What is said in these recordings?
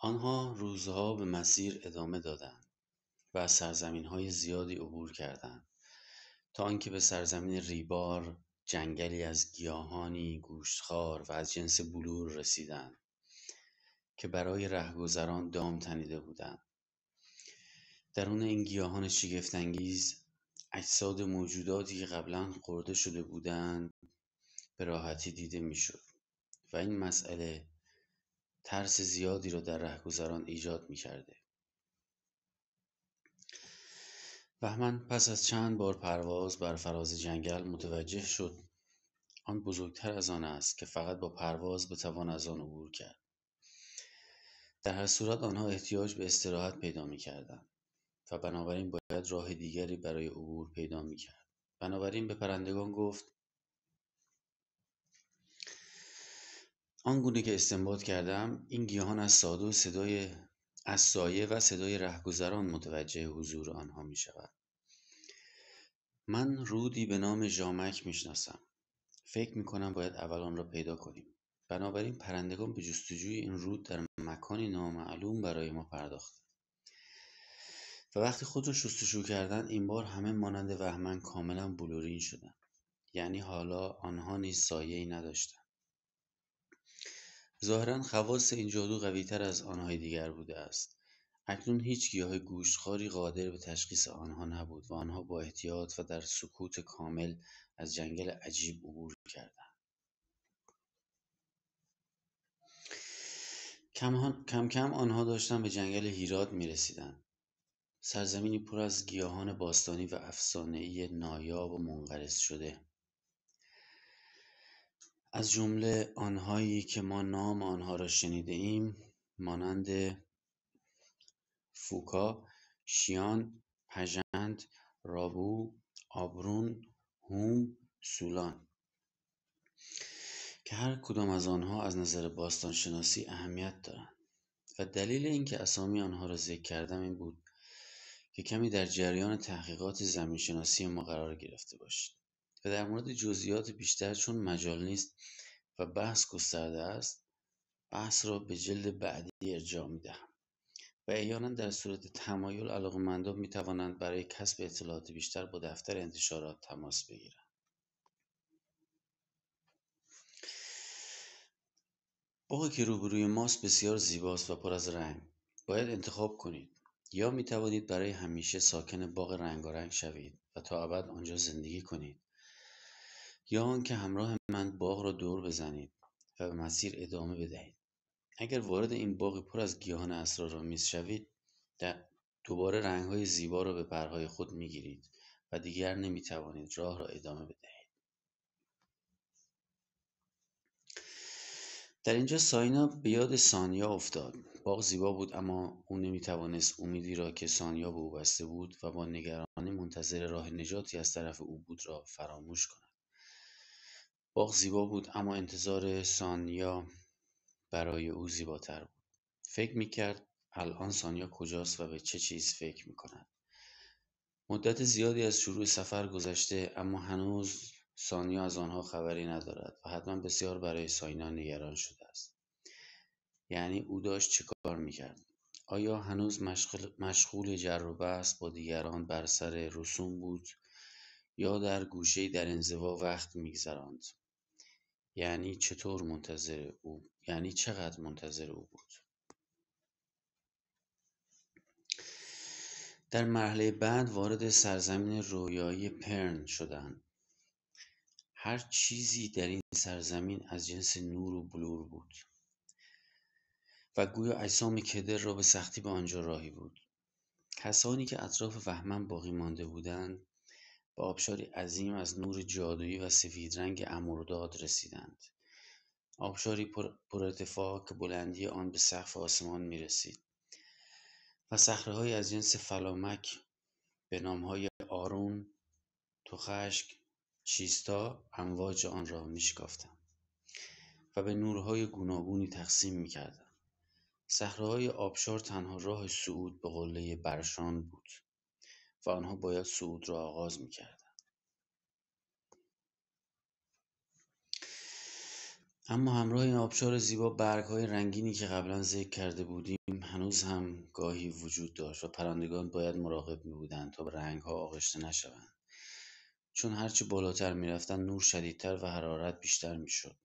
آنها روزها به مسیر ادامه دادند و از سرزمین‌های زیادی عبور کردند تا آنکه به سرزمین ریبار، جنگلی از گیاهانی گوشتخوار و از جنس بلور رسیدند که برای رهگذران دام تنیده بودند. درون این گیاهان شگفت‌انگیز اجساد موجوداتی که قبلا خورده شده بودند به راحتی دیده میشد و این مسئله ترس زیادی را در رهگذران ایجاد می‌کرده. بهمن پس از چند بار پرواز بر فراز جنگل متوجه شد آن بزرگتر از آن است که فقط با پرواز بتوان از آن عبور کرد. در هر صورت آنها احتیاج به استراحت پیدا می‌کردند و بنابراین باید راه دیگری برای عبور پیدا می‌کرد. بنابراین به پرندگان گفت آنگونه که استنباط کردم این گیاهان از سایه و صدای رهگذران متوجه حضور آنها می‌شود. من رودی به نام ژامک میشناسم. فکر میکنم باید اول آن را پیدا کنیم. بنابراین پرندگان به جستجوی این رود در مکانی نامعلوم برای ما پرداختند. و وقتی خود را جستجو کردند این بار همه مانند بهمن کاملا بلورین شدند. یعنی حالا آنها نیز سایه‌ای نداشتند. ظاهرا خواص این جادو قوی‌تر از آنهای دیگر بوده است. اکنون هیچ گیاه گوشتخواری قادر به تشخیص آنها نبود و آنها با احتیاط و در سکوت کامل از جنگل عجیب عبور کردند. کم کم آنها داشتند به جنگل هیرات می رسیدند. سرزمینی پر از گیاهان باستانی و افسانه‌ای نایاب و منقرض شده. از جمله آنهایی که ما نام آنها را شنیده ایم مانند فوکا، شیان، پژند، رابو، آبرون، هوم، سولان که هر کدام از آنها از نظر باستانشناسی اهمیت دارند و دلیل اینکه اسامی آنها را ذکر کردم این بود که کمی در جریان تحقیقات زمینشناسی ما قرار گرفته باشید و در مورد جزئیات بیشتر چون مجال نیست و بحث گسترده است بحث را به جلد بعدی ارجاع می‌دهم و احیانا در صورت تمایل علاقه‌مندان می‌توانند برای کسب اطلاعات بیشتر با دفتر انتشارات تماس بگیرند. باغی که روبروی ماست بسیار زیباست و پر از رنگ. باید انتخاب کنید. یا می‌توانید برای همیشه ساکن باغ رنگارنگ شوید و تا ابد آنجا زندگی کنید، یا آنکه همراه من باغ را دور بزنید و به مسیر ادامه بدهید. اگر وارد این باغ پر از گیاهان اسرارآمیز شوید، دوباره رنگ‌های زیبا را به پرهای خود می‌گیرید و دیگر نمی‌توانید راه را ادامه بدهید. در اینجا ساینا به یاد سانیا افتاد. باغ زیبا بود اما او نمی‌توانست امیدی را که سانیا به او بسته بود و با نگرانی منتظر راه نجاتی از طرف او بود را فراموش کند. باغ زیبا بود اما انتظار سانیا برای او زیباتر بود. فکر می‌کرد الان سانیا کجاست و به چه چیز فکر می‌کند. مدت زیادی از شروع سفر گذشته اما هنوز سانیا از آنها خبری ندارد و حتما بسیار برای ساینا نگران شده است. یعنی او داشت چه کار می‌کرد؟ آیا هنوز مشغول جر و بحث با دیگران بر سر رسوم بود یا در گوشه‌ای در انزوا وقت می‌گذراند؟ یعنی چقدر منتظر او بود؟ در مرحله بعد وارد سرزمین رویایی پرن شدند. هر چیزی در این سرزمین از جنس نور و بلور بود و گویا اجسام کدر را به سختی به آنجا راهی بود. کسانی که اطراف بهمن باقی مانده بودند به آبشاری عظیم از نور جادویی و سفید رنگ امرداد رسیدند. آبشاری پر ارتفاع که بلندی آن به سقف آسمان می رسید و صخره‌هایی از جنس فلامک به نام‌های آرون، توخشک، چیستا امواج آن را می‌شکافتند و به نورهای گوناگونی تقسیم می‌کردند. صخره‌های آبشار تنها راه صعود به قله برشان بود و آنها باید صعود را آغاز می‌کردند. اما همراه این آبشار زیبا برگ‌های رنگینی که قبلا ذکر کرده بودیم هنوز هم گاهی وجود داشت و پرندگان باید مراقب می‌بودند تا به رنگ‌ها آغشته نشوند، چون هرچه بالاتر می‌رفتند نور شدیدتر و حرارت بیشتر می‌شد.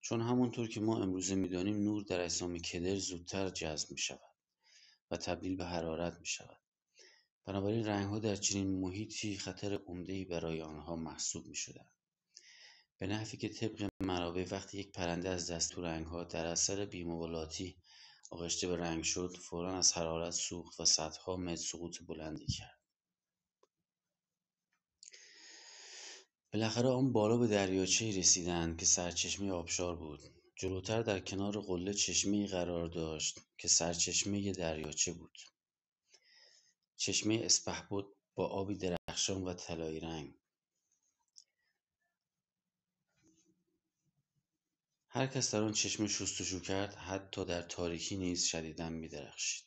چون همانطور که ما امروزه می‌دانیم نور در اجسام کدر زودتر جذب می‌شود و تبدیل به حرارت می‌شود. بنابراین رنگ‌ها در چنین محیطی خطر عمده‌ای برای آنها محسوب می‌شدند. به نحوی که طبق منابع وقتی یک پرنده از دستور رنگ‌ها در اثر بی‌مبالاتی آغشته به رنگ شد، فوراً از حرارت سوخت و صدها متر سقوط بلندی کرد. بالاخره آن بالا به دریاچه‌ای رسیدند که سرچشمه آبشار بود. جلوتر در کنار قله چشمه‌ای قرار داشت که سرچشمه دریاچه بود. چشمه اسپهبد با آبی درخشان و طلایی رنگ. هر کس در آن چشمه شستشو کرد، حتی در تاریکی نیز شدیداً می‌درخشید.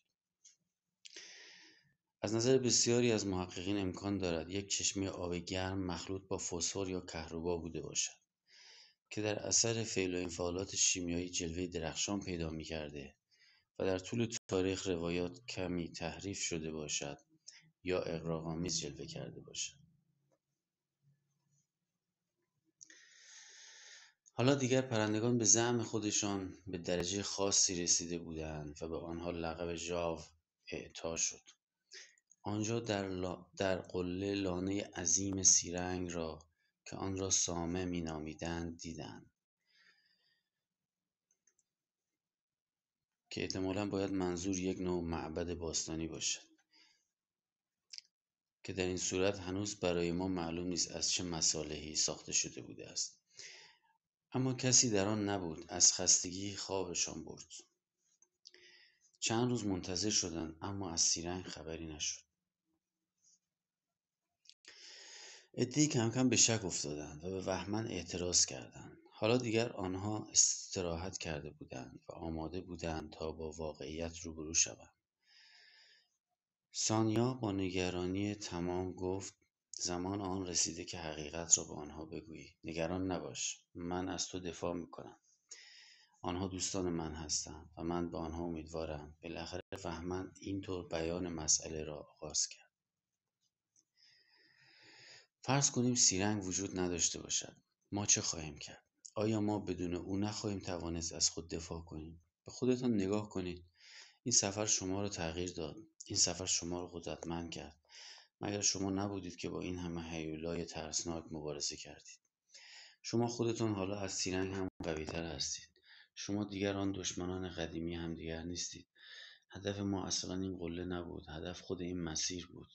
از نظر بسیاری از محققین امکان دارد یک چشمه آب گرم مخلوط با فسفر یا کهربا بوده باشد که در اثر فعل و انفعالات شیمیایی جلوه درخشان پیدا می‌کرده و در طول تاریخ روایات کمی تحریف شده باشد یا اغراق‌آمیز جلوه کرده باشد. حالا دیگر پرندگان به زعم خودشان به درجه خاصی رسیده بودند و به آنها لقب ژاو اعطا شد. آنجا در قله لانه عظیم سیرنگ را که آن را سامه مینامیدند دیدند که احتمالاً باید منظور یک نوع معبد باستانی باشد که در این صورت هنوز برای ما معلوم نیست از چه مصالحی ساخته شده بوده است. اما کسی در آن نبود. از خستگی خوابشان برد. چند روز منتظر شدند اما از سیرنگ خبری نشد. عده‌ای کم کم به شک افتادند و به بهمن اعتراض کردند. حالا دیگر آنها استراحت کرده بودند و آماده بودند تا با واقعیت روبرو شوند. سانیا با نگرانی تمام گفت: زمان آن رسیده که حقیقت را به آنها بگویی. نگران نباش، من از تو دفاع میکنم. آنها دوستان من هستند و من به آنها امیدوارم. بالاخره بهمن اینطور بیان مسئله را آغاز کرد. فرض کنیم سیرنگ وجود نداشته باشد. ما چه خواهیم کرد؟ آیا ما بدون او نخواهیم توانست از خود دفاع کنیم؟ به خودتان نگاه کنید. این سفر شما را تغییر داد. این سفر شما را قدرتمند کرد. مگر شما نبودید که با این همه هیولای ترسناک مبارزه کردید؟ شما خودتان حالا از سیرنگ هم قوی‌تر هستید. شما دیگر آن دشمنان قدیمی همدیگر نیستید. هدف ما اصلا این قله نبود. هدف خود این مسیر بود.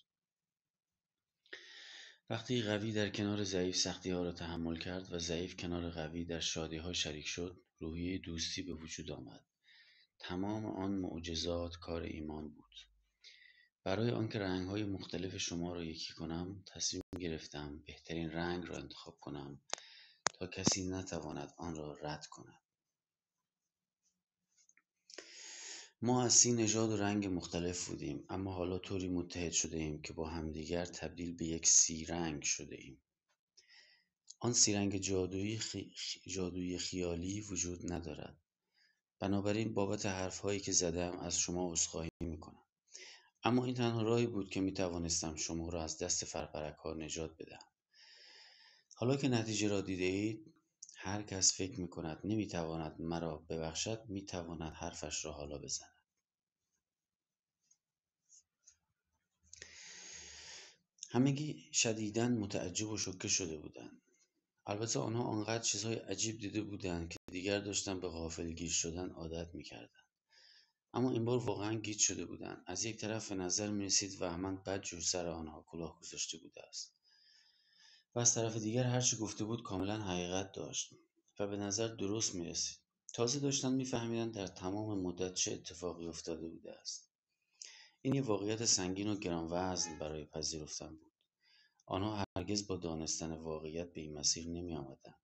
وقتی قوی در کنار ضعیف سختی‌ها را تحمل کرد و ضعیف کنار قوی در شادی‌ها شریک شد، روحیه دوستی به وجود آمد. تمام آن معجزات کار ایمان بود. برای آنکه رنگ‌های مختلف شما را یکی کنم، تصمیم گرفتم بهترین رنگ را انتخاب کنم تا کسی نتواند آن را رد کند. ما از 30 نژاد و رنگ مختلف بودیم، اما حالا طوری متحد شده ایم که با همدیگر تبدیل به یک 30 رنگ شده ایم. آن 30 رنگ جادویی خیالی وجود ندارد. بنابراین بابت حرف‌هایی که زدم از شما عذرخواهی می‌کنم. اما این تنها راهی بود که می‌توانستم شما را از دست فرفرک‌ها نجات بدهم. حالا که نتیجه را دیده‌اید، هر کس فکر می‌کند نمی‌تواند مرا ببخشد، می‌تواند حرفش را حالا بزند. همگی شدیداً متعجب و شوکه شده بودند. البته آنها آنقدر چیزهای عجیب دیده بودند که دیگر داشتند به غافلگیر شدن عادت می‌کردند. اما این بار واقعاً گیج شده بودند. از یک طرف به نظر می‌رسید بهمن بدجور سر آنها کلاه گذاشته بوده است و از طرف دیگر هرچه گفته بود کاملا حقیقت داشت و به نظر درست می‌رسید. تازه داشتند می‌فهمیدند در تمام مدت چه اتفاقی افتاده بوده است. این یک واقعیت سنگین و گرانوزن برای پذیرفتن بود. آنها هرگز با دانستن واقعیت به این مسیر نمی‌آمدند.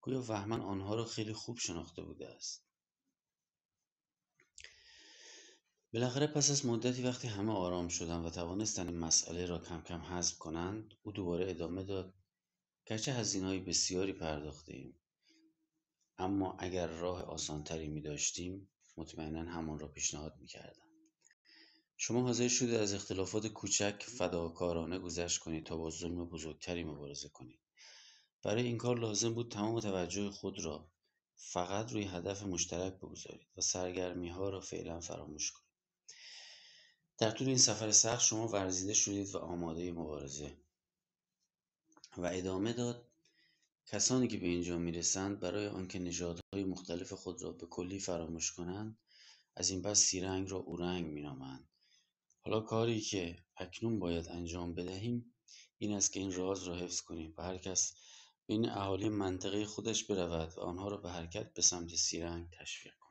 گویا بهمن آنها را خیلی خوب شناخته بوده است. بالاخره پس از مدتی وقتی همه آرام شدند و توانستند این مسئله را کم کم هضم کنند، او دوباره ادامه داد: گرچه هزینه‌های بسیاری پرداخته‌ایم، اما اگر راه آسانتری می داشتیم مطمئنا همان را پیشنهاد می کردم. شما حاضر شده از اختلافات کوچک فداکارانه گذشت کنید تا با ظلم بزرگتری مبارزه کنید. برای این کار لازم بود تمام توجه خود را فقط روی هدف مشترک بگذارید و سرگرمی ها را فعلا فراموش کنید. در طول این سفر سخت شما ورزیده شدید و آماده مبارزه. و ادامه داد: کسانی که به اینجا میرسند برای آنکه نژادهای مختلف خود را به کلی فراموش کنند، از این پس سیرنگ را اورنگ مینامند. حالا کاری که اکنون باید انجام بدهیم این است که این راز را حفظ کنیم و هر کس بین اهالی منطقه خودش برود و آنها را به حرکت به سمت سیرنگ تشویق